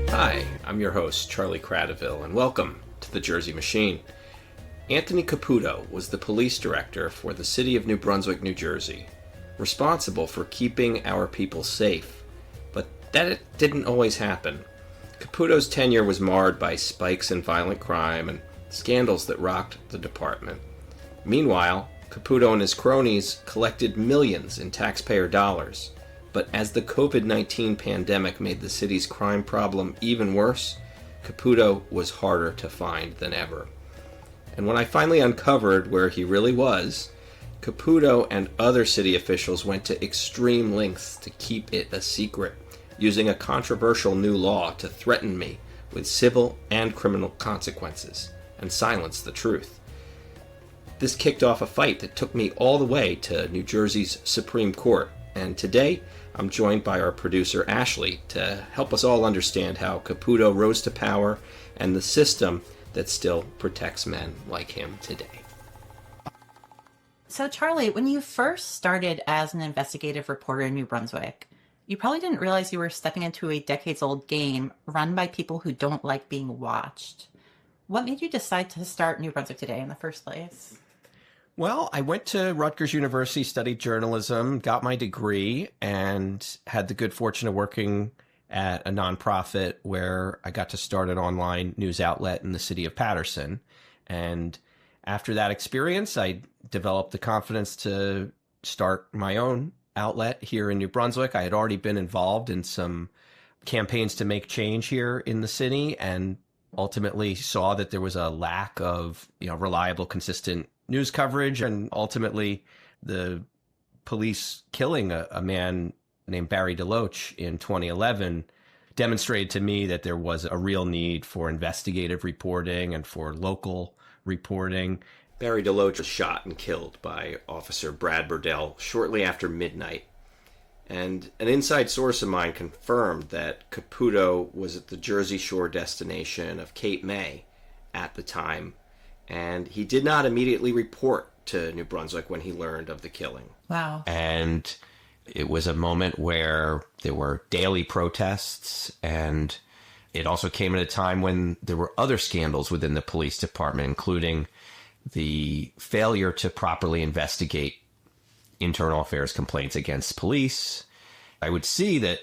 Hi, I'm your host, Charlie Cradaville, and welcome to the Jersey Machine. Anthony Caputo was the police director for the city of New Brunswick, New Jersey, responsible for keeping our people safe. But that didn't always happen. Caputo's tenure was marred by spikes in violent crime and scandals that rocked the department. Meanwhile, Caputo and his cronies collected millions in taxpayer dollars. But as the COVID-19 pandemic made the city's crime problem even worse, Caputo was harder to find than ever. And when I finally uncovered where he really was, Caputo and other city officials went to extreme lengths to keep it a secret, using a controversial new law to threaten me with civil and criminal consequences and silence the truth. This kicked off a fight that took me all the way to New Jersey's Supreme Court, and today I'm joined by our producer Ashley to help us all understand how Caputo rose to power and the system that still protects men like him today. So Charlie, when you first started as an investigative reporter in New Brunswick, you probably didn't realize you were stepping into a decades-old game run by people who don't like being watched. What made you decide to start New Brunswick Today in the first place? Well, I went to Rutgers University, studied journalism, got my degree, and had the good fortune of working at a nonprofit where I got to start an online news outlet in the city of Paterson. And after that experience, I developed the confidence to start my own outlet here in New Brunswick. I had already been involved in some campaigns to make change here in the city and ultimately saw that there was a lack of, reliable, consistent news coverage, and ultimately the police killing a man named Barry DeLoach in 2011 demonstrated to me that there was a real need for investigative reporting and for local reporting. Barry DeLoach was shot and killed by Officer Brad Burdell shortly after midnight. And an inside source of mine confirmed that Caputo was at the Jersey Shore destination of Cape May at the time, and he did not immediately report to New Brunswick when he learned of the killing. Wow. And it was a moment where there were daily protests, and it also came at a time when there were other scandals within the police department, including the failure to properly investigate internal affairs complaints against police. I would see that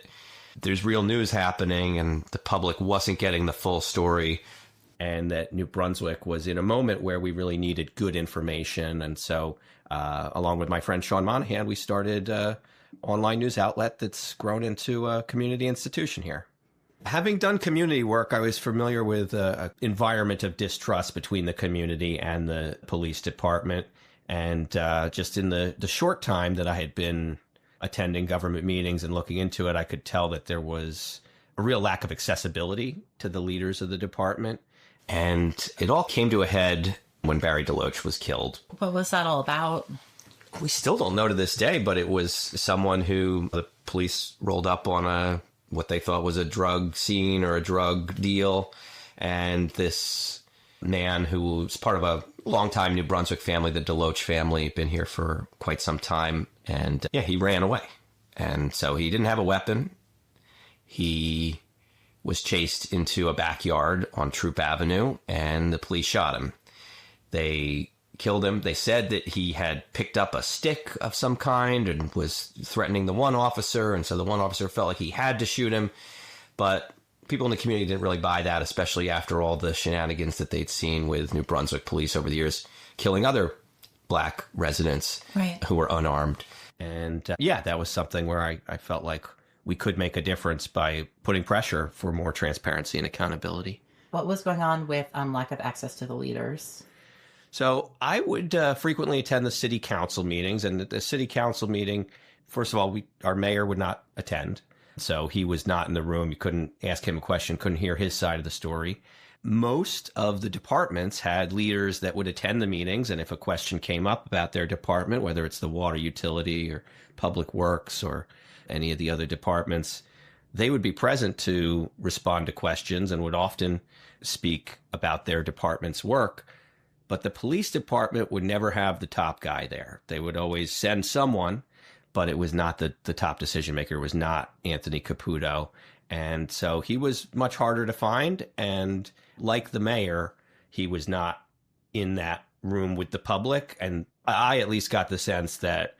there's real news happening and the public wasn't getting the full story, and that New Brunswick was in a moment where we really needed good information. And so, along with my friend Sean Monahan, we started an online news outlet that's grown into a community institution here. Having done community work, I was familiar with an environment of distrust between the community and the police department. And just in the short time that I had been attending government meetings and looking into it, I could tell that there was a real lack of accessibility to the leaders of the department. And it all came to a head when Barry DeLoach was killed. What was that all about? We still don't know to this day, but it was someone who the police rolled up on what they thought was a drug scene or a drug deal. And this man who was part of a longtime New Brunswick family, the DeLoach family, been here for quite some time. And he ran away. And so he didn't have a weapon. He was chased into a backyard on Troop Avenue, and the police shot him. They killed him. They said that he had picked up a stick of some kind and was threatening the one officer, and so the one officer felt like he had to shoot him. But people in the community didn't really buy that, especially after all the shenanigans that they'd seen with New Brunswick police over the years, killing other black residents who were unarmed. And that was something where I felt like we could make a difference by putting pressure for more transparency and accountability. What was going on with lack of access to the leaders? So I would frequently attend the city council meetings, and at the city council meeting, first of all, our mayor would not attend. So he was not in the room. You couldn't ask him a question, couldn't hear his side of the story. Most of the departments had leaders that would attend the meetings, and if a question came up about their department, whether it's the water utility or public works or any of the other departments, they would be present to respond to questions and would often speak about their department's work. But the police department would never have the top guy there. They would always send someone but it was not the top decision maker. It was not Anthony Caputo. And so he was much harder to find. And like the mayor, he was not in that room with the public. And I at least got the sense that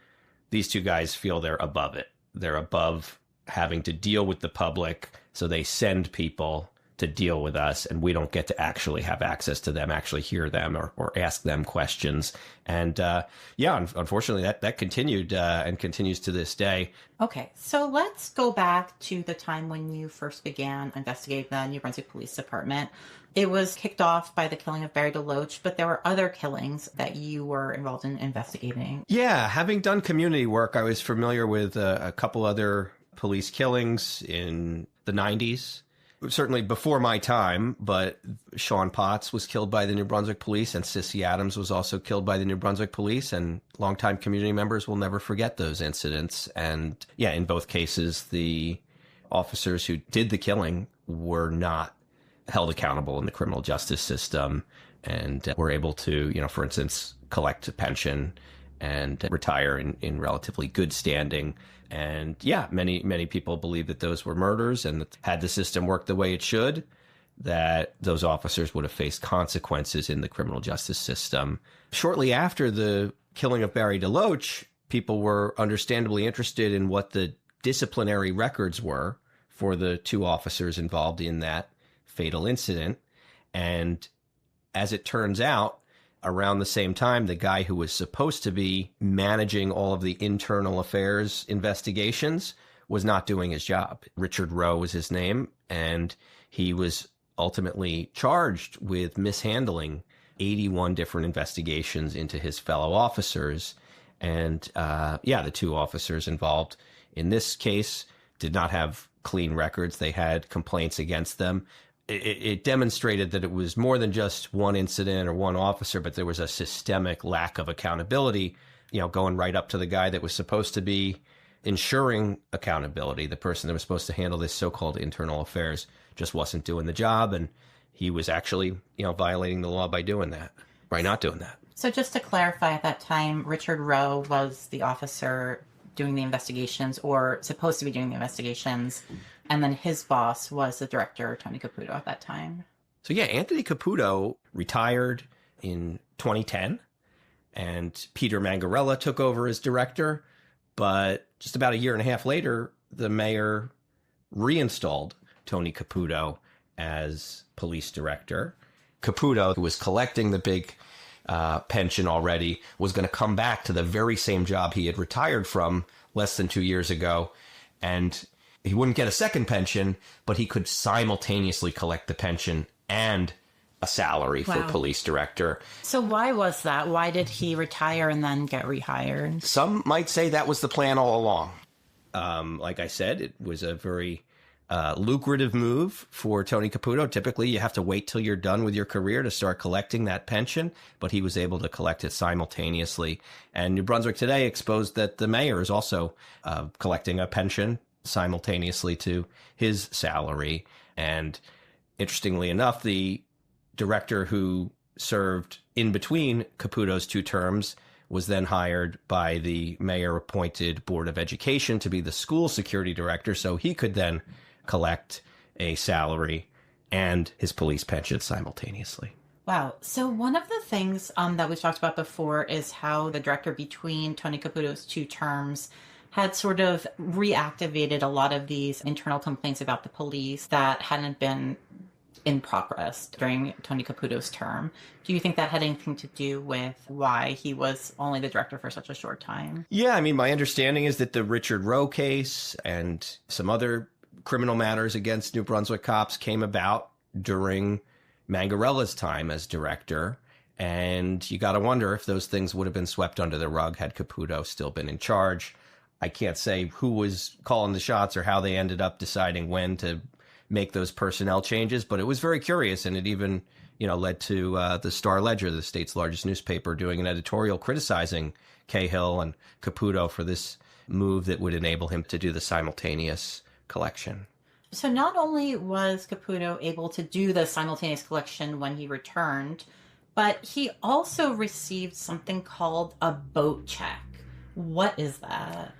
these two guys feel they're above it. They're above having to deal with the public. So they send people to deal with us, and we don't get to actually have access to them, actually hear them or ask them questions. And unfortunately, that continued and continues to this day. Okay, so let's go back to the time when you first began investigating the New Brunswick Police Department. It was kicked off by the killing of Barry DeLoach, but there were other killings that you were involved in investigating. Yeah, having done community work, I was familiar with a couple other police killings in the 90s. Certainly before my time, but Sean Potts was killed by the New Brunswick Police, and Sissy Adams was also killed by the New Brunswick Police, and longtime community members will never forget those incidents. And yeah, in both cases, the officers who did the killing were not held accountable in the criminal justice system and were able to, for instance, collect a pension and retire in relatively good standing. And yeah, many people believe that those were murders, and that had the system worked the way it should, that those officers would have faced consequences in the criminal justice system. Shortly after the killing of Barry DeLoach, people were understandably interested in what the disciplinary records were for the two officers involved in that fatal incident. And as it turns out, around the same time, the guy who was supposed to be managing all of the internal affairs investigations was not doing his job. Richard Rowe was his name, and he was ultimately charged with mishandling 81 different investigations into his fellow officers. And the two officers involved in this case did not have clean records. They had complaints against them. It demonstrated that it was more than just one incident or one officer, but there was a systemic lack of accountability, going right up to the guy that was supposed to be ensuring accountability. The person that was supposed to handle this so-called internal affairs just wasn't doing the job. And he was actually, violating the law by doing that, by not doing that. So just to clarify, at that time, Richard Rowe was the officer doing the investigations, or supposed to be doing the investigations. And then his boss was the director, Tony Caputo, at that time. So yeah, Anthony Caputo retired in 2010, and Peter Mangarella took over as director. But just about a year and a half later, the mayor reinstalled Tony Caputo as police director. Caputo, who was collecting the big pension already, was going to come back to the very same job he had retired from less than 2 years ago. And he wouldn't get a second pension, but he could simultaneously collect the pension and a salary for police director. So why was that? Why did he retire and then get rehired? Some might say that was the plan all along. Like I said, it was a very lucrative move for Tony Caputo. Typically, you have to wait till you're done with your career to start collecting that pension, but he was able to collect it simultaneously. And New Brunswick Today exposed that the mayor is also collecting a pension simultaneously to his salary. And interestingly enough, the director who served in between Caputo's two terms was then hired by the mayor-appointed Board of Education to be the school security director, so he could then collect a salary and his police pension simultaneously. Wow. So one of the things that we've talked about before is how the director between Tony Caputo's two terms had sort of reactivated a lot of these internal complaints about the police that hadn't been in progress during Tony Caputo's term. Do you think that had anything to do with why he was only the director for such a short time? Yeah, I mean, my understanding is that the Richard Rowe case and some other criminal matters against New Brunswick cops came about during Mangarella's time as director. And you got to wonder if those things would have been swept under the rug had Caputo still been in charge. I can't say who was calling the shots or how they ended up deciding when to make those personnel changes, but it was very curious, and it even, led to the Star-Ledger, the state's largest newspaper, doing an editorial criticizing Cahill and Caputo for this move that would enable him to do the simultaneous collection. So not only was Caputo able to do the simultaneous collection when he returned, but he also received something called a boat check. What is that?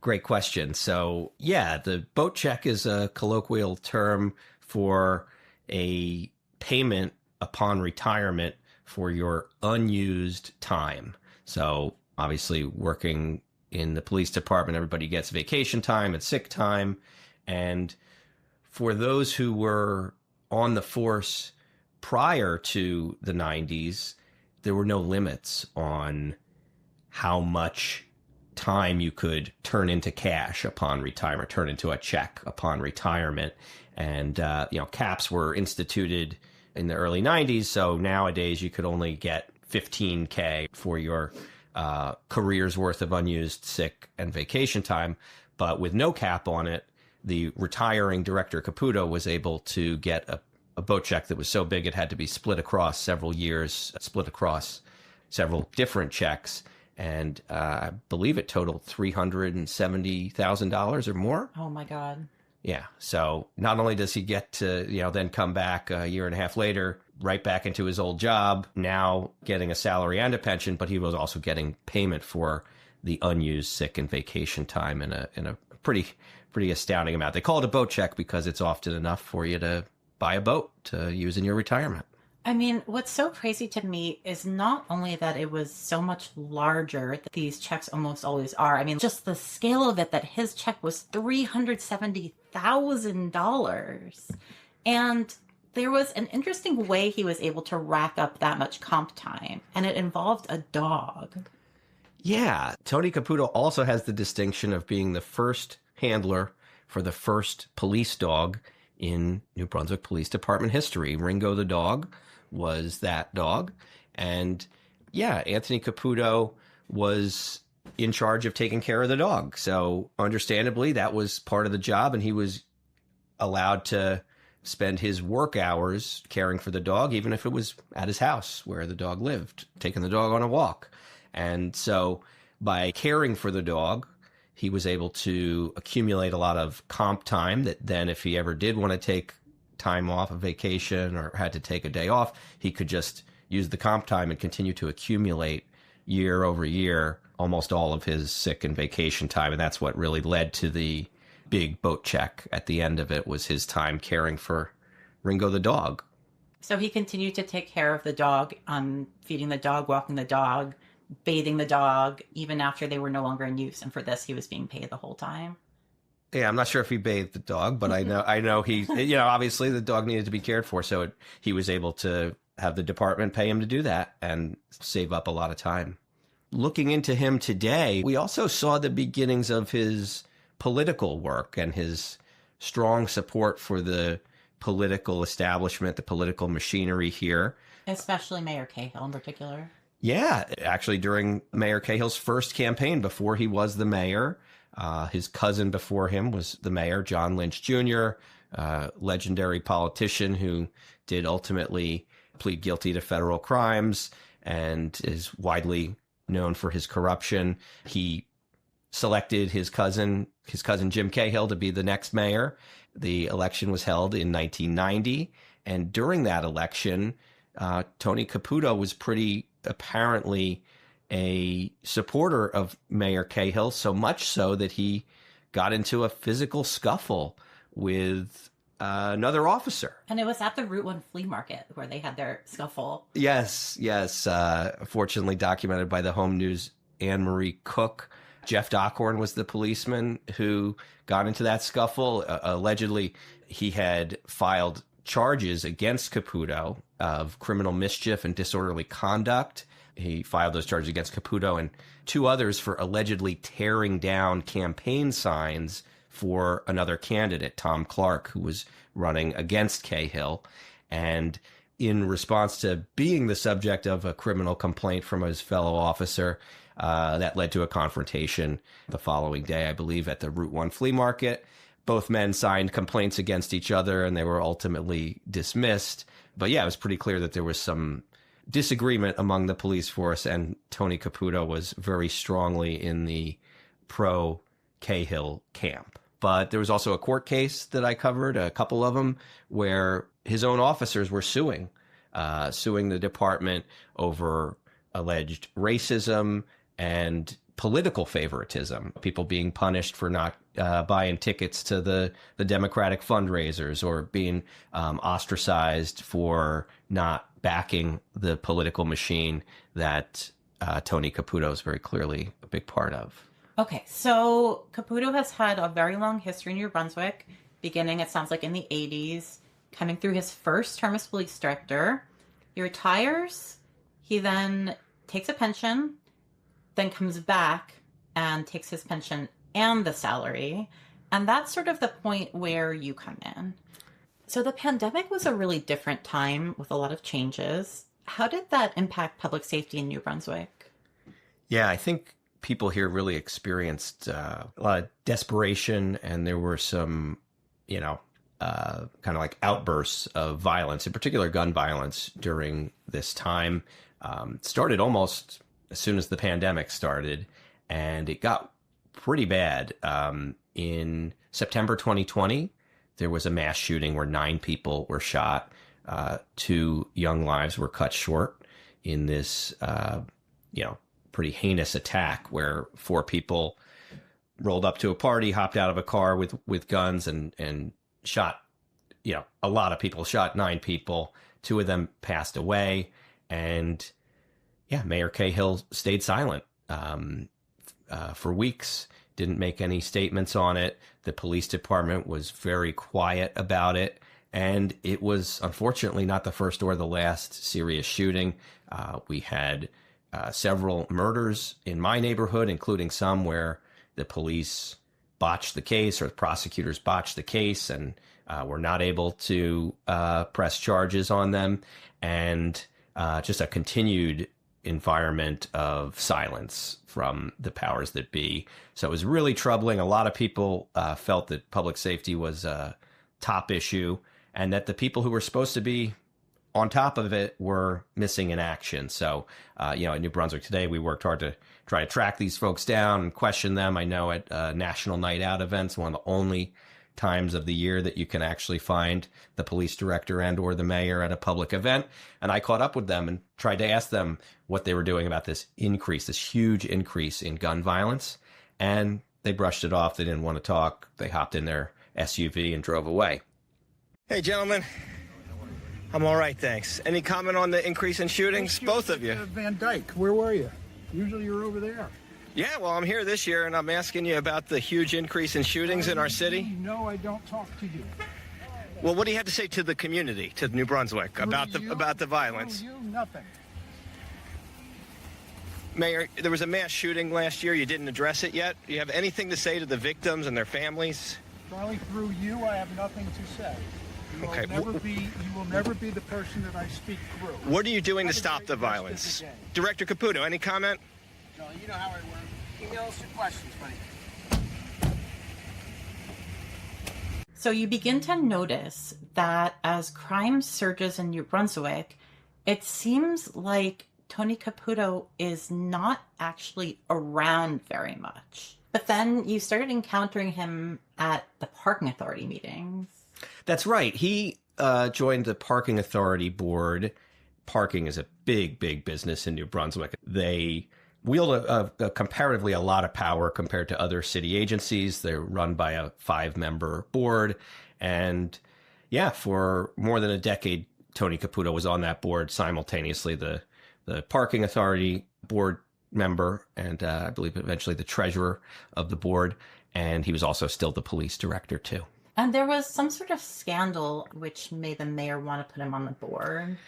Great question. So, yeah, the boat check is a colloquial term for a payment upon retirement for your unused time. So, obviously, working in the police department, everybody gets vacation time and sick time. And for those who were on the force prior to the 90s, there were no limits on how much time you could turn into cash upon retirement, turn into a check upon retirement. And, caps were instituted in the early 90s. So nowadays you could only get 15K for your career's worth of unused sick and vacation time. But with no cap on it, the retiring Director Caputo was able to get a boat check that was so big it had to be split across several years, split across several different checks. And I believe it totaled $370,000 or more. Oh, my God. Yeah. So not only does he get to, then come back a year and a half later, right back into his old job, now getting a salary and a pension, but he was also getting payment for the unused sick and vacation time in a pretty astounding amount. They call it a boat check because it's often enough for you to buy a boat to use in your retirement. I mean, what's so crazy to me is not only that it was so much larger that these checks almost always are. I mean, just the scale of it, that his check was $370,000. And there was an interesting way he was able to rack up that much comp time, and it involved a dog. Yeah. Tony Caputo also has the distinction of being the first handler for the first police dog in New Brunswick Police Department history. Ringo the dog was that dog. And yeah, Anthony Caputo was in charge of taking care of the dog. So understandably, that was part of the job, and he was allowed to spend his work hours caring for the dog, even if it was at his house where the dog lived, taking the dog on a walk. And so by caring for the dog, he was able to accumulate a lot of comp time that then if he ever did want to take time off, a vacation, or had to take a day off, he could just use the comp time and continue to accumulate year over year almost all of his sick and vacation time. And that's what really led to the big boat check at the end of it, was his time caring for Ringo the dog. So he continued to take care of the dog, feeding the dog, walking the dog, bathing the dog, even after they were no longer in use. And for this, he was being paid the whole time. Yeah, I'm not sure if he bathed the dog, but I know he, obviously the dog needed to be cared for. So he was able to have the department pay him to do that and save up a lot of time. Looking into him today, we also saw the beginnings of his political work and his strong support for the political establishment, the political machinery here. Especially Mayor Cahill in particular. Yeah, actually during Mayor Cahill's first campaign before he was the mayor, his cousin before him was the mayor, John Lynch Jr., legendary politician who did ultimately plead guilty to federal crimes and is widely known for his corruption. He selected his cousin Jim Cahill to be the next mayor. The election was held in 1990. And during that election, Tony Caputo was pretty apparently a supporter of Mayor Cahill, so much so that he got into a physical scuffle with another officer. And it was at the Route 1 flea market where they had their scuffle. Yes. Fortunately documented by the Home News' Anne-Marie Cook. Jeff Dockhorn was the policeman who got into that scuffle. Allegedly, he had filed charges against Caputo of criminal mischief and disorderly conduct. He filed those charges against Caputo and two others for allegedly tearing down campaign signs for another candidate, Tom Clark, who was running against Cahill. And in response to being the subject of a criminal complaint from his fellow officer, that led to a confrontation the following day, I believe, at the Route 1 flea market. Both men signed complaints against each other, and they were ultimately dismissed. But yeah, it was pretty clear that there was some disagreement among the police force, and Tony Caputo was very strongly in the pro-Cahill camp. But there was also a court case that I covered, a couple of them, where his own officers were suing the department over alleged racism and political favoritism, people being punished for not buying tickets to the Democratic fundraisers, or being ostracized for not backing the political machine that Tony Caputo is very clearly a big part of. Okay, so Caputo has had a very long history in New Brunswick, beginning, it sounds like, in the 80s, coming through his first term as police director. He retires, he then takes a pension, then comes back and takes his pension and the salary. And that's sort of the point where you come in. So the pandemic was a really different time with a lot of changes. How did that impact public safety in New Brunswick? Yeah, I think people here really experienced a lot of desperation, and there were some, kind of like outbursts of violence, in particular gun violence during this time. It started almost as soon as the pandemic started, and it got pretty bad. In September 2020, there was a mass shooting where 9 people were shot. 2 young lives were cut short in this, pretty heinous attack where 4 people rolled up to a party, hopped out of a car with guns and shot, a lot of people, shot 9 people. 2 of them passed away. And yeah, Mayor Cahill stayed silent for weeks, didn't make any statements on it. The police department was very quiet about it. And it was unfortunately not the first or the last serious shooting. We had several murders in my neighborhood, including some where the police botched the case, or the prosecutors botched the case, and were not able to press charges on them. And just a continued environment of silence from the powers that be. So it was really troubling. A lot of people felt that public safety was a top issue, and that the people who were supposed to be on top of it were missing in action. So, in New Brunswick today, we worked hard to try to track these folks down and question them. I know at National Night Out events, one of the only times of the year that you can actually find the police director and or the mayor at a public event. And I caught up with them and tried to ask them what they were doing about this huge increase in gun violence. And they brushed it off. They didn't want to talk. They hopped in their SUV and drove away. Hey, gentlemen. I'm all right, thanks. Any comment on the increase in shootings? Both of you. Van Dyke, where were you? Usually you're over there. Yeah, well, I'm here this year, and I'm asking you about the huge increase in shootings in our city. No, I don't talk to you. Well, what do you have to say to the community, to New Brunswick, about the violence? You, nothing. Mayor, there was a mass shooting last year. You didn't address it yet. Do you have anything to say to the victims and their families? Charlie, through you, I have nothing to say. You will never be the person that I speak through. What are you doing to stop the violence? Director Caputo, any comment? Charlie, you know how I work. Email us your questions, buddy. So you begin to notice that as crime surges in New Brunswick, it seems like Tony Caputo is not actually around very much. But then you started encountering him at the parking authority meetings. That's right. He joined the parking authority board. Parking is a big, big business in New Brunswick. They wield a comparatively a lot of power compared to other city agencies. They're run by a 5-member board. And yeah, for more than a decade, Tony Caputo was on that board, simultaneously the parking authority board member, and I believe eventually the treasurer of the board. And he was also still the police director too. And there was some sort of scandal which made the mayor want to put him on the board.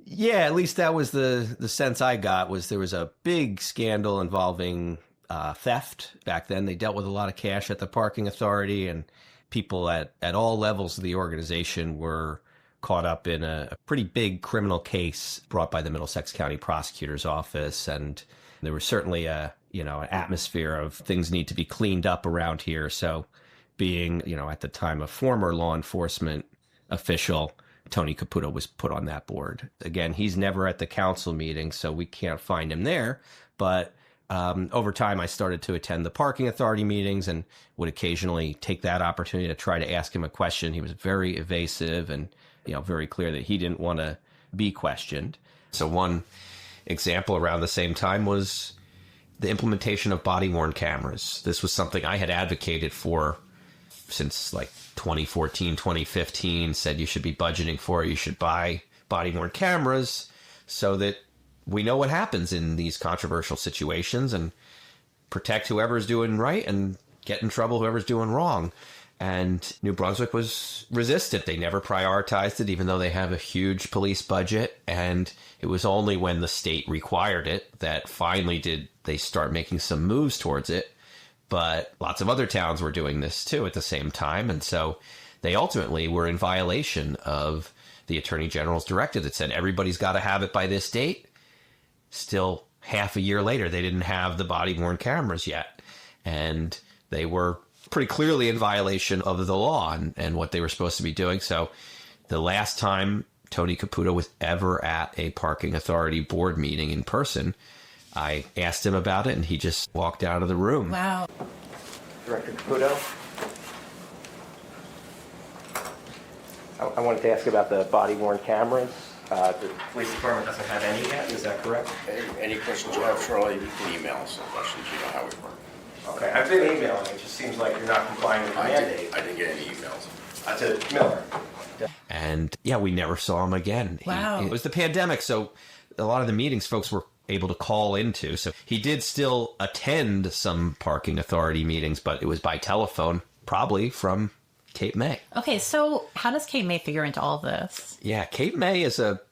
Yeah, at least that was the sense I got, was there was a big scandal involving theft. Back then, they dealt with a lot of cash at the parking authority, and people at all levels of the organization were caught up in a pretty big criminal case brought by the Middlesex County Prosecutor's Office. And there was certainly an atmosphere of things need to be cleaned up around here. So being, at the time, a former law enforcement official, Tony Caputo was put on that board. Again, he's never at the council meeting, so we can't find him there. But over time, I started to attend the parking authority meetings and would occasionally take that opportunity to try to ask him a question. He was very evasive and, very clear that he didn't want to be questioned. So one example around the same time was the implementation of body-worn cameras. This was something I had advocated for since like 2014, 2015, said you should be budgeting for it. You should buy body-worn cameras so that we know what happens in these controversial situations and protect whoever's doing right and get in trouble whoever's doing wrong. And New Brunswick was resistant. They never prioritized it, even though they have a huge police budget. And it was only when the state required it that finally did they start making some moves towards it. But lots of other towns were doing this too at the same time. And so they ultimately were in violation of the Attorney General's directive that said everybody's got to have it by this date. Still, half a year later, they didn't have the body-worn cameras yet. And they were pretty clearly in violation of the law and what they were supposed to be doing. So the last time Tony Caputo was ever at a parking authority board meeting in person, I asked him about it, and he just walked out of the room. Wow. Director Caputo? I wanted to ask about the body-worn cameras. The police department doesn't have any yet, is that correct? Any questions you have, Charlie, you can email us some questions. You know how we work. Okay, I've been emailing. It just seems like you're not complying with the mandate. I didn't get any emails. To Miller. And yeah, we never saw him again. Wow. It was the pandemic, so a lot of the meetings folks were able to call into. So he did still attend some parking authority meetings, but it was by telephone, probably from Cape May. Okay, so how does Cape May figure into all this? Yeah, Cape May is a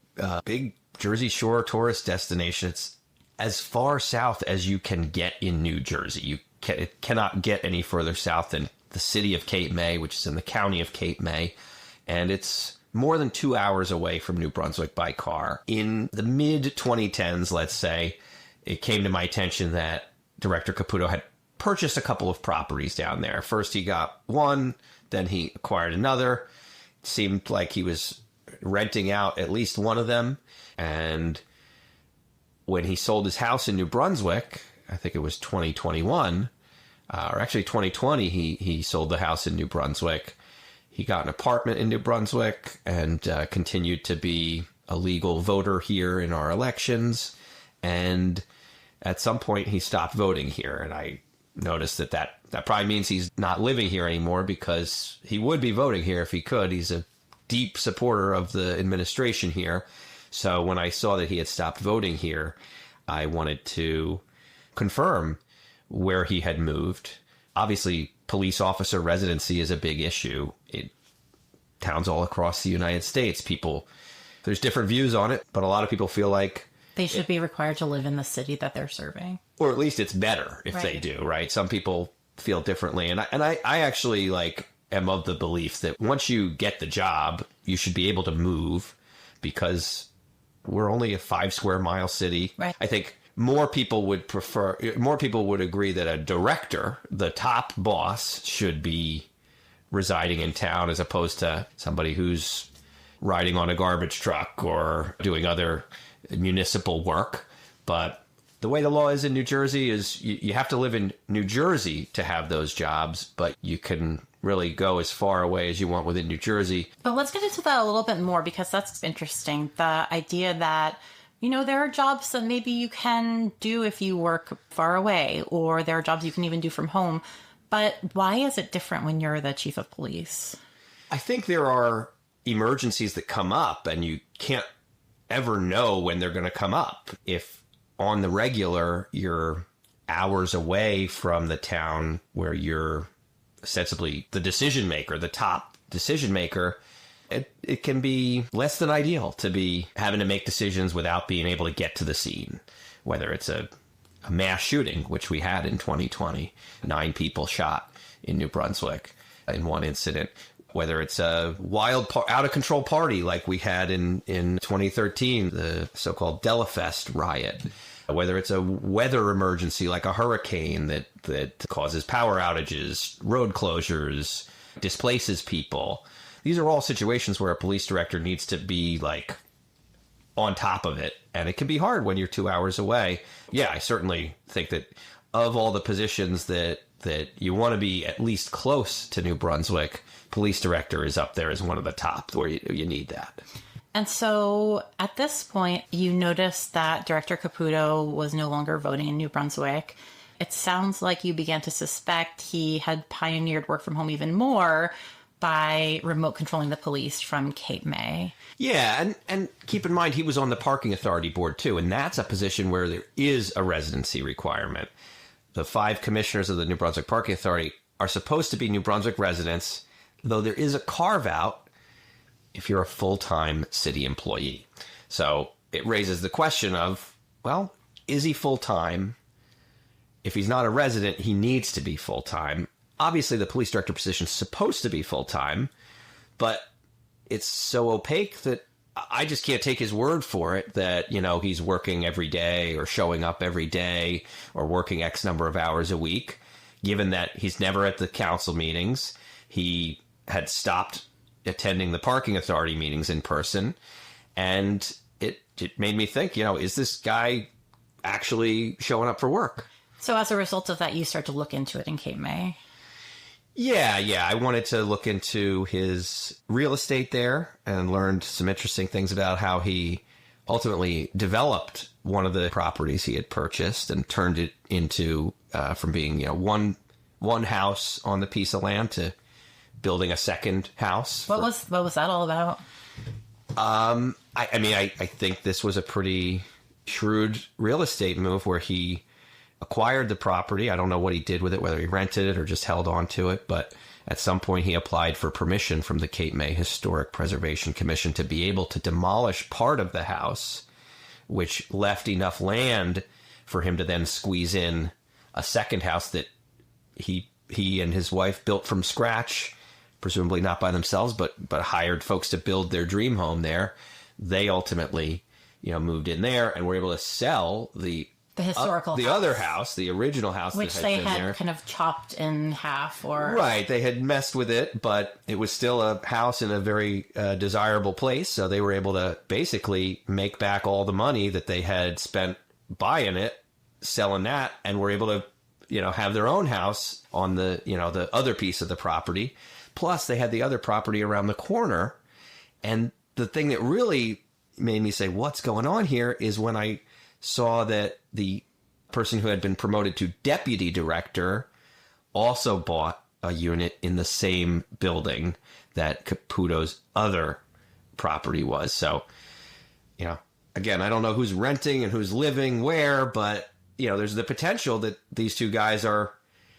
big Jersey Shore tourist destination. It's as far south as you can get in New Jersey. It cannot get any further south than the city of Cape May, which is in the county of Cape May. And it's more than 2 hours away from New Brunswick by car. In the mid-2010s, let's say, it came to my attention that Director Caputo had purchased a couple of properties down there. First, he got one, then he acquired another. It seemed like he was renting out at least one of them. And when he sold his house in New Brunswick, I think it was 2021, or actually 2020, he sold the house in New Brunswick. He got an apartment in New Brunswick and continued to be a legal voter here in our elections. And at some point, he stopped voting here. And I noticed that probably means he's not living here anymore, because he would be voting here if he could. He's a deep supporter of the administration here. So when I saw that he had stopped voting here, I wanted to confirm where he had moved. Obviously, police officer residency is a big issue in towns all across the United States. There's different views on it, but a lot of people feel like They should be required to live in the city that they're serving. or at least it's better if they Right. do, right? Some people feel differently. And I actually am of the belief that once you get the job, you should be able to move, because we're only a 5 square mile city. Right. I think more people would agree that a director, the top boss, should be residing in town as opposed to somebody who's riding on a garbage truck or doing other municipal work. But the way the law is in New Jersey is you have to live in New Jersey to have those jobs, but you can really go as far away as you want within New Jersey. But let's get into that a little bit more, because that's interesting. The idea that, there are jobs that maybe you can do if you work far away, or there are jobs you can even do from home. But why is it different when you're the chief of police? I think there are emergencies that come up and you can't ever know when they're going to come up. If on the regular, you're hours away from the town where you're ostensibly the decision maker, the top decision maker, it can be less than ideal to be having to make decisions without being able to get to the scene, whether it's a mass shooting, which we had in 2020, 9 people shot in New Brunswick in one incident, whether it's a wild, out-of-control party like we had in 2013, the so-called Delafest riot, whether it's a weather emergency like a hurricane that causes power outages, road closures, displaces people. These are all situations where a police director needs to be on top of it. And it can be hard when you're 2 hours away. Yeah, I certainly think that of all the positions that you want to be at least close to New Brunswick, police director is up there as one of the top where you need that. And so at this point, you noticed that Director Caputo was no longer voting in New Brunswick. It sounds like you began to suspect he had pioneered work from home even more by remote controlling the police from Cape May. Yeah, and keep in mind, he was on the Parking Authority Board, too, and that's a position where there is a residency requirement. The 5 commissioners of the New Brunswick Parking Authority are supposed to be New Brunswick residents, though there is a carve-out if you're a full-time city employee. So it raises the question of, well, is he full-time? If he's not a resident, he needs to be full-time. Obviously, the police director position is supposed to be full-time, but it's so opaque that I just can't take his word for it that, he's working every day or showing up every day or working X number of hours a week, given that he's never at the council meetings. He had stopped attending the parking authority meetings in person. And it made me think, is this guy actually showing up for work? So as a result of that, you start to look into it in Cape May. Yeah. I wanted to look into his real estate there and learned some interesting things about how he ultimately developed one of the properties he had purchased and turned it into, from being, one house on the piece of land to building a second house. What was that all about? I think this was a pretty shrewd real estate move where he acquired the property. I don't know what he did with it, whether he rented it or just held on to it, but at some point he applied for permission from the Cape May Historic Preservation Commission to be able to demolish part of the house, which left enough land for him to then squeeze in a second house that he and his wife built from scratch, presumably not by themselves, but hired folks to build their dream home there. They ultimately, moved in there and were able to sell the historical the house. Other house, the original house, which that they been had there. kind of chopped in half, or right. They had messed with it, but it was still a house in a very desirable place. So they were able to basically make back all the money that they had spent buying it, selling that, and were able to, have their own house on the, the other piece of the property. Plus, they had the other property around the corner. And the thing that really made me say, what's going on here, is when I saw that the person who had been promoted to deputy director also bought a unit in the same building that Caputo's other property was. So, again, I don't know who's renting and who's living where, but, there's the potential that these two guys are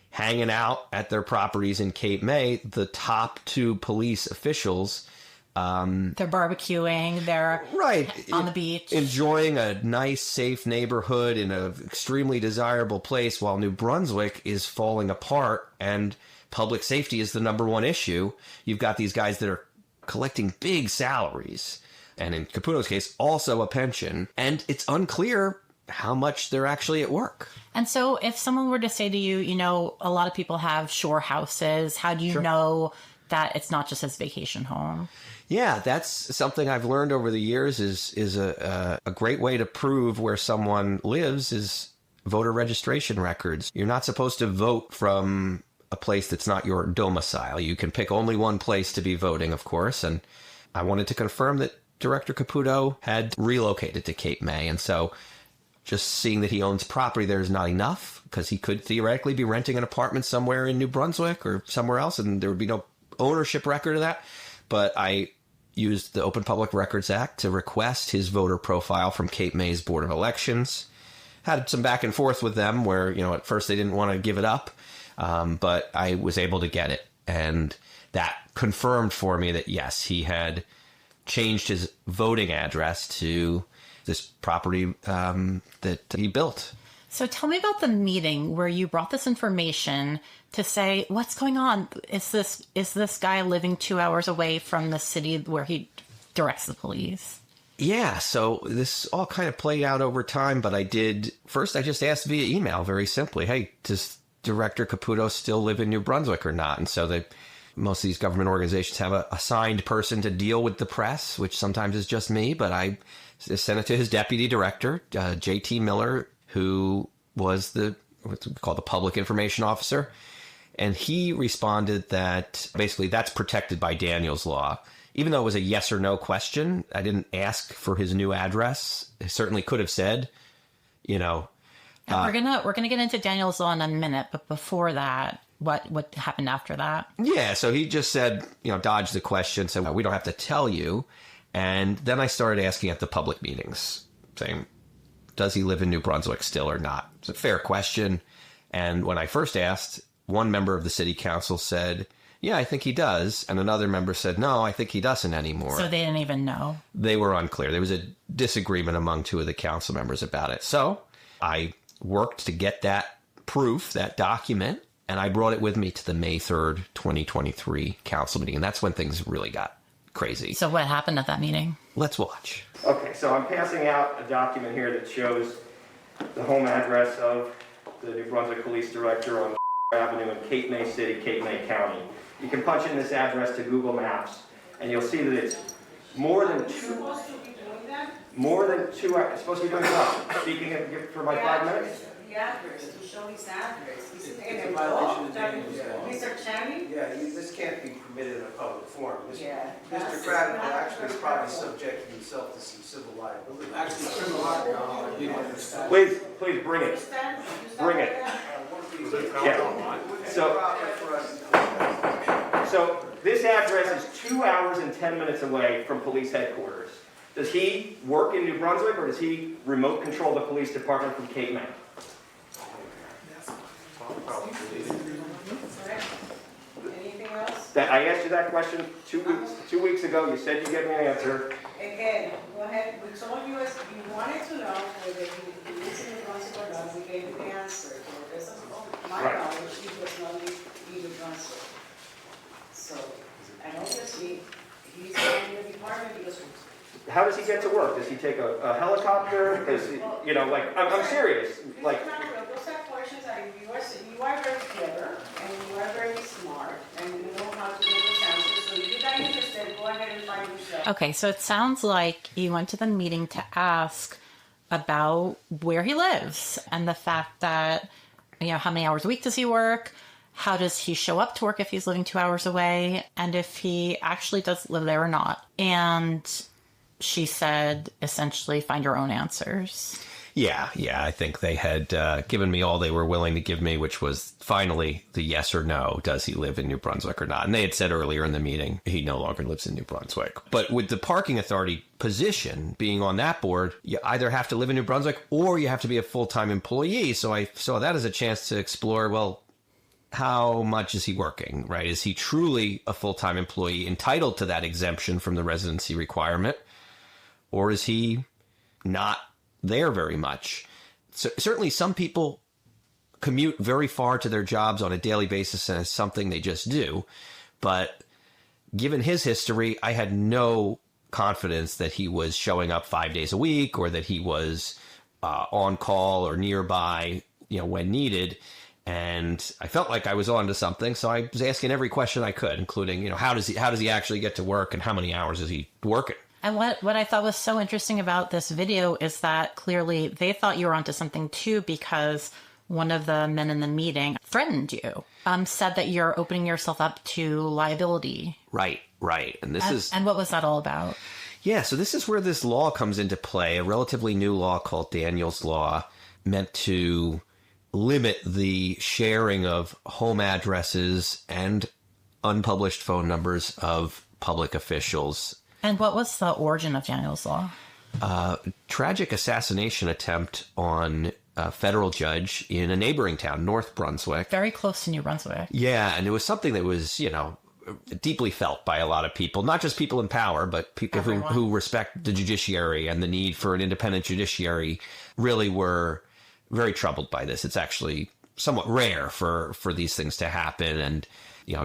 hanging out at their properties in Cape May. The top 2 police officials, they're barbecuing, they're right on the beach, enjoying a nice, safe neighborhood in an extremely desirable place, while New Brunswick is falling apart and public safety is the number one issue. You've got these guys that are collecting big salaries, and in Caputo's case, also a pension, and it's unclear how much they're actually at work. And so if someone were to say to you, a lot of people have shore houses, how do you know that it's not just his vacation home? Yeah, that's something I've learned over the years is a great way to prove where someone lives is voter registration records. You're not supposed to vote from a place that's not your domicile. You can pick only one place to be voting, of course. And I wanted to confirm that Director Caputo had relocated to Cape May. And so just seeing that he owns property there is not enough, because he could theoretically be renting an apartment somewhere in New Brunswick or somewhere else, and there would be no ownership record of that. But I used the Open Public Records Act to request his voter profile from Cape May's Board of Elections. Had some back and forth with them where, at first they didn't want to give it up, but I was able to get it. And that confirmed for me that, yes, he had changed his voting address to this property that he built. So tell me about the meeting where you brought this information to say, what's going on? Is this guy living 2 hours away from the city where he directs the police? Yeah, so this all kind of played out over time, but I just asked via email very simply, hey, does Director Caputo still live in New Brunswick or not? And so most of these government organizations have a assigned person to deal with the press, which sometimes is just me, but I sent it to his deputy director, J.T. Miller, who was what's called the public information officer. And he responded that basically that's protected by Daniels law. Even though it was a yes or no question, I didn't ask for his new address. I certainly could have said, you know. We're gonna get into Daniel's law in a minute, but before that, what happened after that? Yeah, so he just said, dodge the question, said, well, we don't have to tell you. And then I started asking at the public meetings, saying, does he live in New Brunswick still or not? It's a fair question. And when I first asked, one member of the city council said, yeah, I think he does. And another member said, no, I think he doesn't anymore. So they didn't even know. They were unclear. There was a disagreement among two of the council members about it. So I worked to get that proof, that document, and I brought it with me to the May 3rd, 2023 council meeting. And that's when things really got crazy. So what happened at that meeting? Let's watch. Okay, so I'm passing out a document here that shows the home address of the New Brunswick Police Director on Avenue in Cape May City, Cape May County. You can punch in this address to Google Maps, and you'll see that it's more than 2 hours. It's supposed to be doing what? Speaking for my 5 minutes? The address, to show his address. It's a violation of Daniels law. Mr. Channing? Yeah, this can't be permitted in a public forum. Yeah. Mr. Craddock actually is probably subjecting himself to some civil liability. Actually, criminal liability. Please bring it. Bring it. Yeah. So this address is 2 hours and 10 minutes away from police headquarters. Does he work in New Brunswick, or does he remote control the police department from Cape May? Anything else? I asked you that question 2 weeks ago. You said you'd give me an answer. Again, go ahead. We told you as you wanted to know whether he lives in New Brunswick or not. We gave you the answer. To the best of my knowledge, he does not live in New Brunswick. So, and obviously, he's in the department because. How does he get to work? Does he take a helicopter? Does he, I'm serious. Like, those are questions that you are very clever and you are very smart and you know how to get those answers. So if you're not interested, go ahead and find yourself. Okay, so it sounds like you went to the meeting to ask about where he lives and the fact that, how many hours a week does he work? How does he show up to work if he's living 2 hours away? And if he actually does live there or not. And she said, essentially, find your own answers. Yeah, I think they had given me all they were willing to give me, which was finally the yes or no, does he live in New Brunswick or not? And they had said earlier in the meeting, he no longer lives in New Brunswick. But with the parking authority position being on that board, you either have to live in New Brunswick or you have to be a full-time employee. So I saw that as a chance to explore, well, how much is he working, right? Is he truly a full-time employee entitled to that exemption from the residency requirement? Or is he not there very much? So, certainly some people commute very far to their jobs on a daily basis, and it's something they just do. But given his history, I had no confidence that he was showing up 5 days a week or that he was on call or nearby, when needed. And I felt like I was onto something, so I was asking every question I could, including, how does he actually get to work and how many hours is he working? And what I thought was so interesting about this video is that clearly they thought you were onto something too, because one of the men in the meeting threatened you, said that you're opening yourself up to liability. Right. And and what was that all about? Yeah, so this is where this law comes into play, a relatively new law called Daniels Law, meant to limit the sharing of home addresses and unpublished phone numbers of public officials. And what was the origin of Daniel's law? Tragic assassination attempt on a federal judge in a neighboring town, North Brunswick. Very close to New Brunswick. Yeah, and it was something that was, deeply felt by a lot of people, not just people in power, but people who respect the judiciary and the need for an independent judiciary really were very troubled by this. It's actually somewhat rare for these things to happen. And,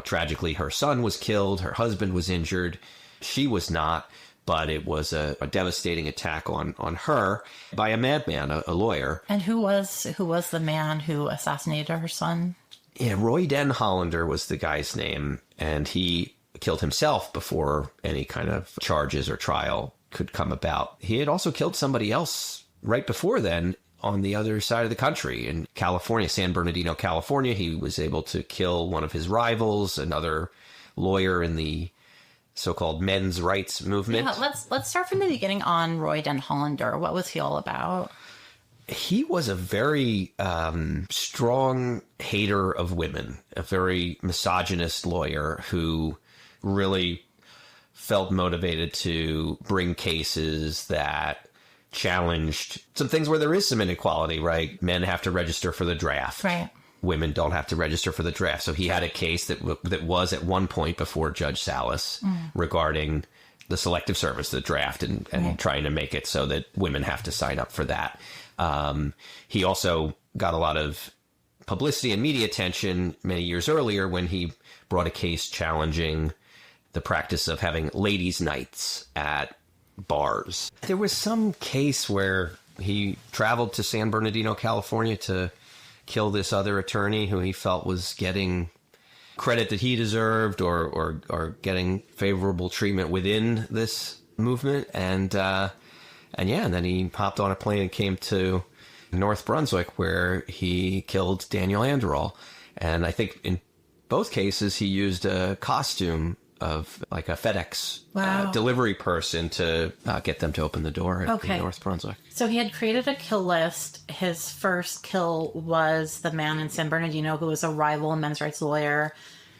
tragically, her son was killed. Her husband was injured. She was not, but it was a devastating attack on her by a madman, a lawyer. And who was the man who assassinated her son? Yeah, Roy Den Hollander was the guy's name, and he killed himself before any kind of charges or trial could come about. He had also killed somebody else right before then on the other side of the country in California, San Bernardino, California. He was able to kill one of his rivals, another lawyer in the so-called men's rights movement. Yeah, let's start from the beginning on Roy Den Hollander. What was he all about? He was a very strong hater of women, a very misogynist lawyer who really felt motivated to bring cases that challenged some things where there is some inequality, right? Men have to register for the draft. Right. Women don't have to register for the draft. So he had a case that was at one point before Judge Salas regarding the selective service, the draft, and trying to make it so that women have to sign up for that. He also got a lot of publicity and media attention many years earlier when he brought a case challenging the practice of having ladies' nights at bars. There was some case where he traveled to San Bernardino, California to kill this other attorney who he felt was getting credit that he deserved or getting favorable treatment within this movement. And then he hopped on a plane and came to North Brunswick, where he killed Daniel Anderl. And I think in both cases he used a costume of like a FedEx delivery person to get them to open the door in North Brunswick. So he had created a kill list. His first kill was the man in San Bernardino who was a rival men's rights lawyer.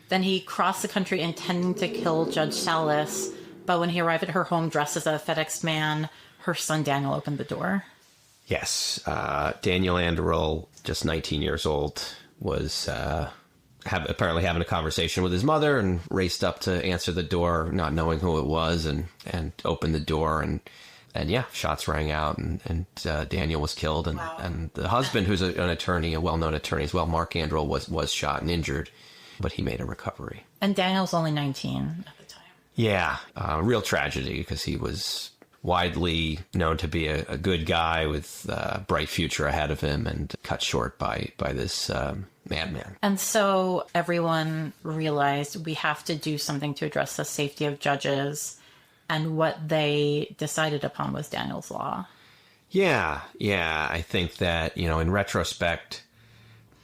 Then he crossed the country intending to kill Judge Salas, but when he arrived at her home dressed as a FedEx man, her son Daniel opened the door. Yes. Daniel Anderl, just 19 years old, was apparently having a conversation with his mother and raced up to answer the door, not knowing who it was, and opened the door, and shots rang out, and Daniel was killed, and the husband, who's an attorney, a well-known attorney as well, Mark Anderl, was shot and injured, but he made a recovery. And Daniel's only 19 at the time. Yeah. Real tragedy, because he was widely known to be a good guy with a bright future ahead of him, and cut short by this madman. And so everyone realized we have to do something to address the safety of judges, and what they decided upon was Daniel's Law. Yeah. I think that, in retrospect,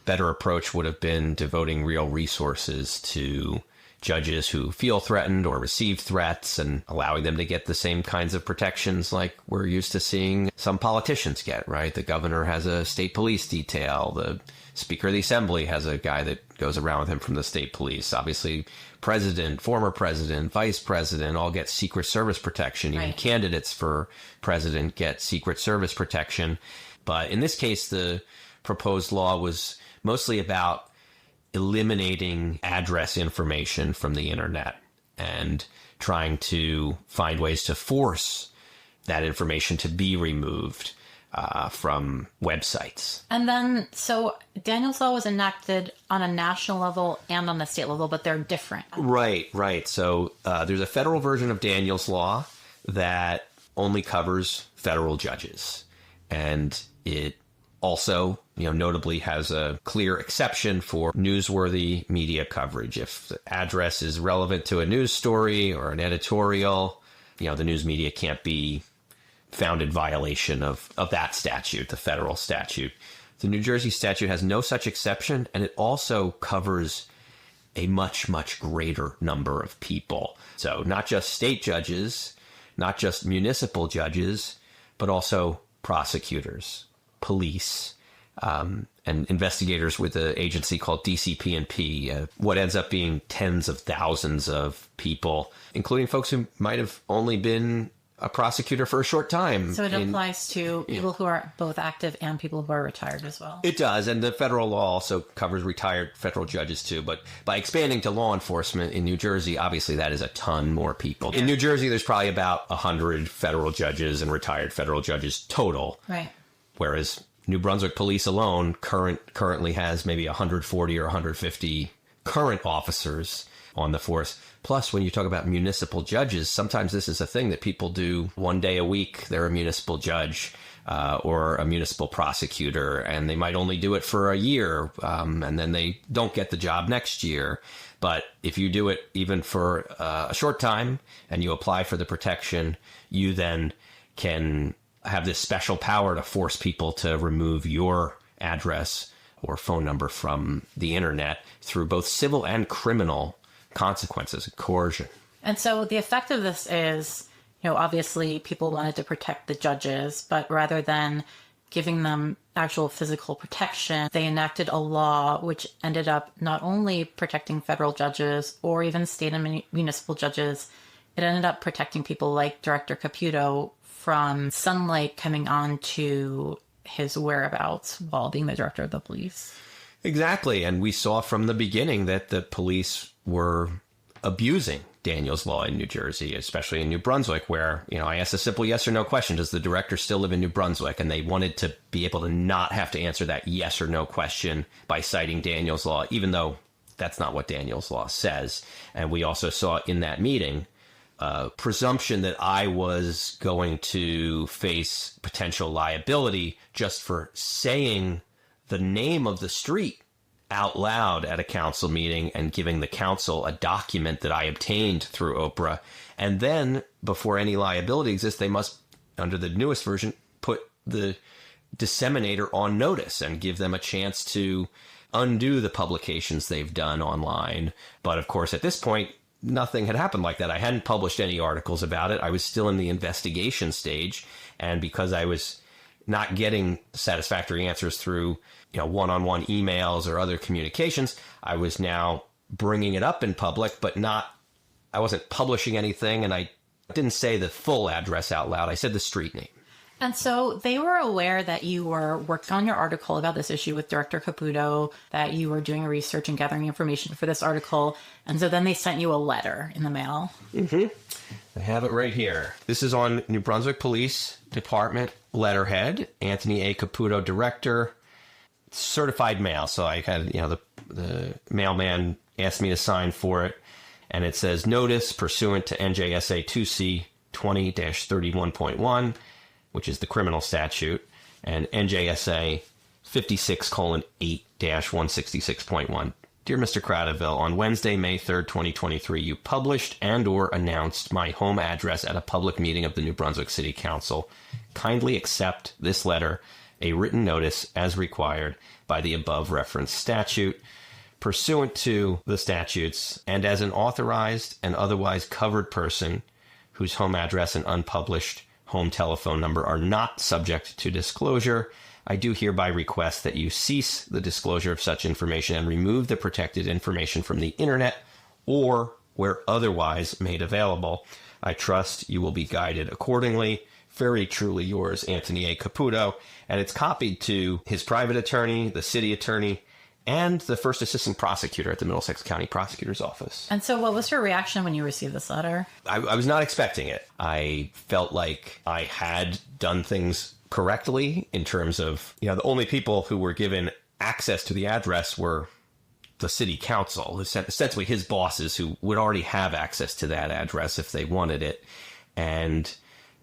better approach would have been devoting real resources to judges who feel threatened or receive threats, and allowing them to get the same kinds of protections like we're used to seeing some politicians get, right? The governor has a state police detail. The Speaker of the Assembly has a guy that goes around with him from the state police. Obviously, president, former president, vice president all get Secret Service protection. Even candidates for president get Secret Service protection. But in this case, the proposed law was mostly about eliminating address information from the internet and trying to find ways to force that information to be removed from websites. And then, so Daniel's Law was enacted on a national level and on a state level, but they're different. Right. So there's a federal version of Daniel's Law that only covers federal judges. And it also, notably has a clear exception for newsworthy media coverage. If the address is relevant to a news story or an editorial, the news media can't be found in violation of that statute, the federal statute. The New Jersey statute has no such exception, and it also covers a much, much greater number of people. So not just state judges, not just municipal judges, but also prosecutors, police, and investigators with an agency called DCP&P, what ends up being tens of thousands of people, including folks who might have only been a prosecutor for a short time. So it applies to people who are both active and people who are retired as well. It does, and the federal law also covers retired federal judges too. But by expanding to law enforcement in New Jersey, obviously that is a ton more people. In New Jersey, there's probably about 100 federal judges and retired federal judges total. Right. Whereas New Brunswick Police alone currently has maybe 140 or 150 current officers on the force. Plus, when you talk about municipal judges, sometimes this is a thing that people do one day a week. They're a municipal judge or a municipal prosecutor, and they might only do it for a year, and then they don't get the job next year. But if you do it even for a short time and you apply for the protection, you then can have this special power to force people to remove your address or phone number from the internet through both civil and criminal consequences, coercion. And so the effect of this is, obviously people wanted to protect the judges, but rather than giving them actual physical protection, they enacted a law which ended up not only protecting federal judges or even state and municipal judges, it ended up protecting people like Director Caputo from sunlight coming onto his whereabouts while being the director of the police. Exactly. And we saw from the beginning that the police were abusing Daniel's Law in New Jersey, especially in New Brunswick, where, I asked a simple yes or no question. Does the director still live in New Brunswick? And they wanted to be able to not have to answer that yes or no question by citing Daniel's Law, even though that's not what Daniel's Law says. And we also saw in that meeting presumption that I was going to face potential liability just for saying the name of the street out loud at a council meeting and giving the council a document that I obtained through Oprah. And then, before any liability exists, they must, under the newest version, put the disseminator on notice and give them a chance to undo the publications they've done online. But of course, at this point, nothing had happened like that. I hadn't published any articles about it. I was still in the investigation stage. And because I was not getting satisfactory answers through, one-on-one emails or other communications, I was now bringing it up in public, but I wasn't publishing anything. And I didn't say the full address out loud. I said the street name. And so they were aware that you were working on your article about this issue with Director Caputo, that you were doing research and gathering information for this article. And so then they sent you a letter in the mail. Mm-hmm. I have it right here. This is on New Brunswick Police Department letterhead, Anthony A. Caputo, Director, certified mail. So I had, the mailman asked me to sign for it. And it says, notice pursuant to NJSA 2C 20-31.1, which is the criminal statute, and NJSA 56:8-166.1. Dear Mr. Cradaville, on Wednesday, May 3rd, 2023, you published and or announced my home address at a public meeting of the New Brunswick City Council. Kindly accept this letter, a written notice as required by the above referenced statute, pursuant to the statutes, and as an authorized and otherwise covered person whose home address and unpublished home telephone number are not subject to disclosure, I do hereby request that you cease the disclosure of such information and remove the protected information from the internet or where otherwise made available. I trust you will be guided accordingly. Very truly yours, Anthony A. Caputo. And it's copied to his private attorney, the city attorney, and the first assistant prosecutor at the Middlesex County Prosecutor's Office. And so what was your reaction when you received this letter? I was not expecting it. I felt like I had done things correctly in terms of, the only people who were given access to the address were the city council, essentially his bosses who would already have access to that address if they wanted it. And,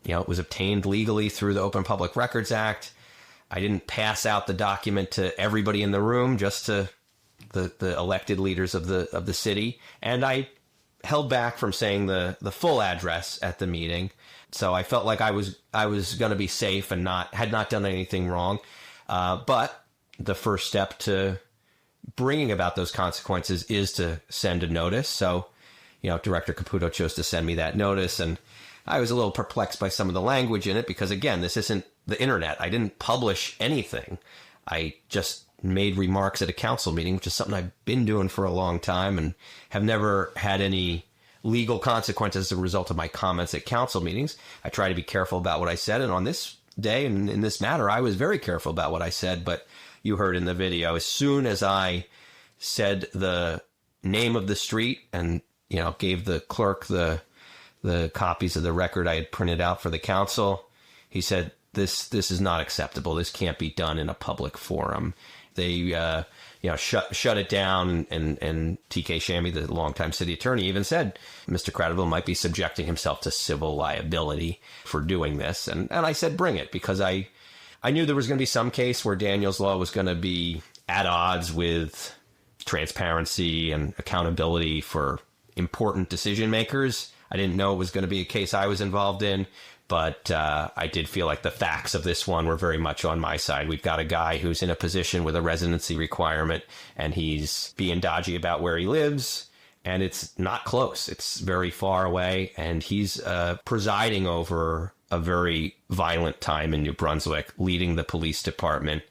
it was obtained legally through the Open Public Records Act. I didn't pass out the document to everybody in the room, just to the elected leaders of the city. And I held back from saying the full address at the meeting. So I felt like I was going to be safe and had not done anything wrong. But the first step to bringing about those consequences is to send a notice. So, Director Caputo chose to send me that notice, and I was a little perplexed by some of the language in it because, again, this isn't the internet. I didn't publish anything. I just made remarks at a council meeting, which is something I've been doing for a long time and have never had any legal consequences as a result of my comments at council meetings. I try to be careful about what I said, and on this day and in this matter, I was very careful about what I said, but you heard in the video, as soon as I said the name of the street and, gave the clerk the copies of the record I had printed out for the council, he said, this is not acceptable. This can't be done in a public forum. They, shut it down. And T.K. Shammy, the longtime city attorney, even said Mr. Cradaville might be subjecting himself to civil liability for doing this. And I said, bring it, because I knew there was going to be some case where Daniel's Law was going to be at odds with transparency and accountability for important decision makers. I didn't know it was going to be a case I was involved in, but I did feel like the facts of this one were very much on my side. We've got a guy who's in a position with a residency requirement, and he's being dodgy about where he lives, and it's not close. It's very far away, and he's presiding over a very violent time in New Brunswick, leading the police department,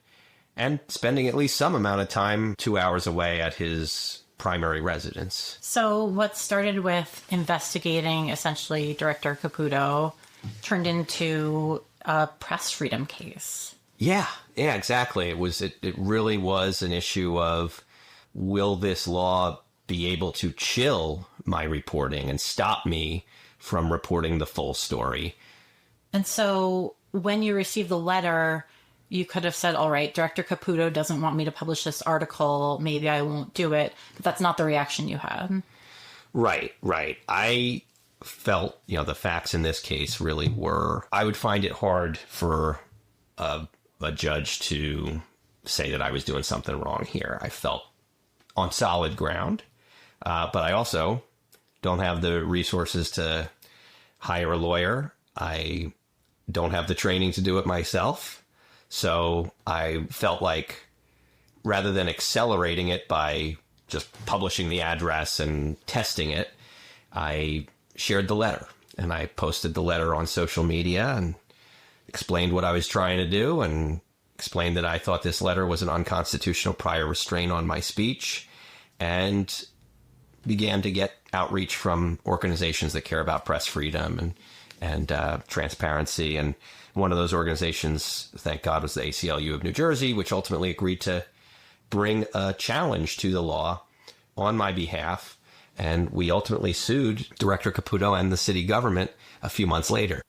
and spending at least some amount of time 2 hours away at his primary residence. So what started with investigating essentially Director Caputo turned into a press freedom case. Yeah, exactly. It really was an issue of, will this law be able to chill my reporting and stop me from reporting the full story? And so when you received the letter, you could have said, all right, Director Caputo doesn't want me to publish this article. Maybe I won't do it. But that's not the reaction you had. Right. I felt, the facts in this case really were, I would find it hard for a judge to say that I was doing something wrong here. I felt on solid ground, but I also don't have the resources to hire a lawyer. I don't have the training to do it myself. So I felt like rather than accelerating it by just publishing the address and testing it, I shared the letter, and I posted the letter on social media and explained what I was trying to do and explained that I thought this letter was an unconstitutional prior restraint on my speech, and began to get outreach from organizations that care about press freedom and transparency. And one of those organizations, thank God, was the ACLU of New Jersey, which ultimately agreed to bring a challenge to the law on my behalf. And we ultimately sued Director Caputo and the city government a few months later.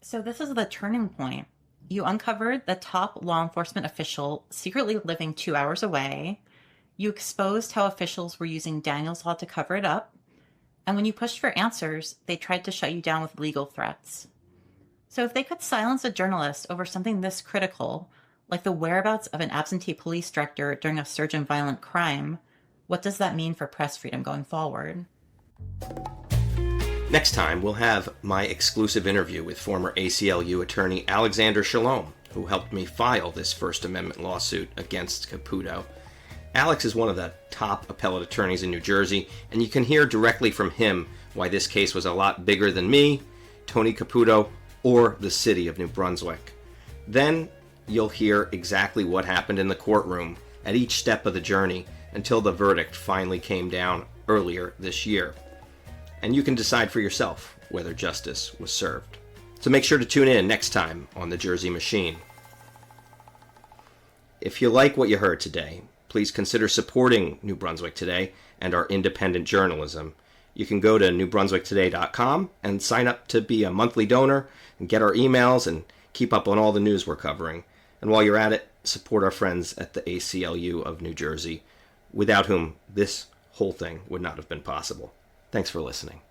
So this is the turning point. You uncovered the top law enforcement official secretly living 2 hours away. You exposed how officials were using Daniel's Law to cover it up. And when you pushed for answers, they tried to shut you down with legal threats. So if they could silence a journalist over something this critical, like the whereabouts of an absentee police director during a surge in violent crime, what does that mean for press freedom going forward? Next time, we'll have my exclusive interview with former ACLU attorney Alexander Shalom, who helped me file this First Amendment lawsuit against Caputo. Alex is one of the top appellate attorneys in New Jersey, and you can hear directly from him why this case was a lot bigger than me, Tony Caputo, or the city of New Brunswick. Then you'll hear exactly what happened in the courtroom at each step of the journey until the verdict finally came down earlier this year. And you can decide for yourself whether justice was served. So make sure to tune in next time on The Jersey Machine. If you like what you heard today, please consider supporting New Brunswick Today and our independent journalism. You can go to newbrunswicktoday.com and sign up to be a monthly donor and get our emails and keep up on all the news we're covering. And while you're at it, support our friends at the ACLU of New Jersey, without whom this whole thing would not have been possible. Thanks for listening.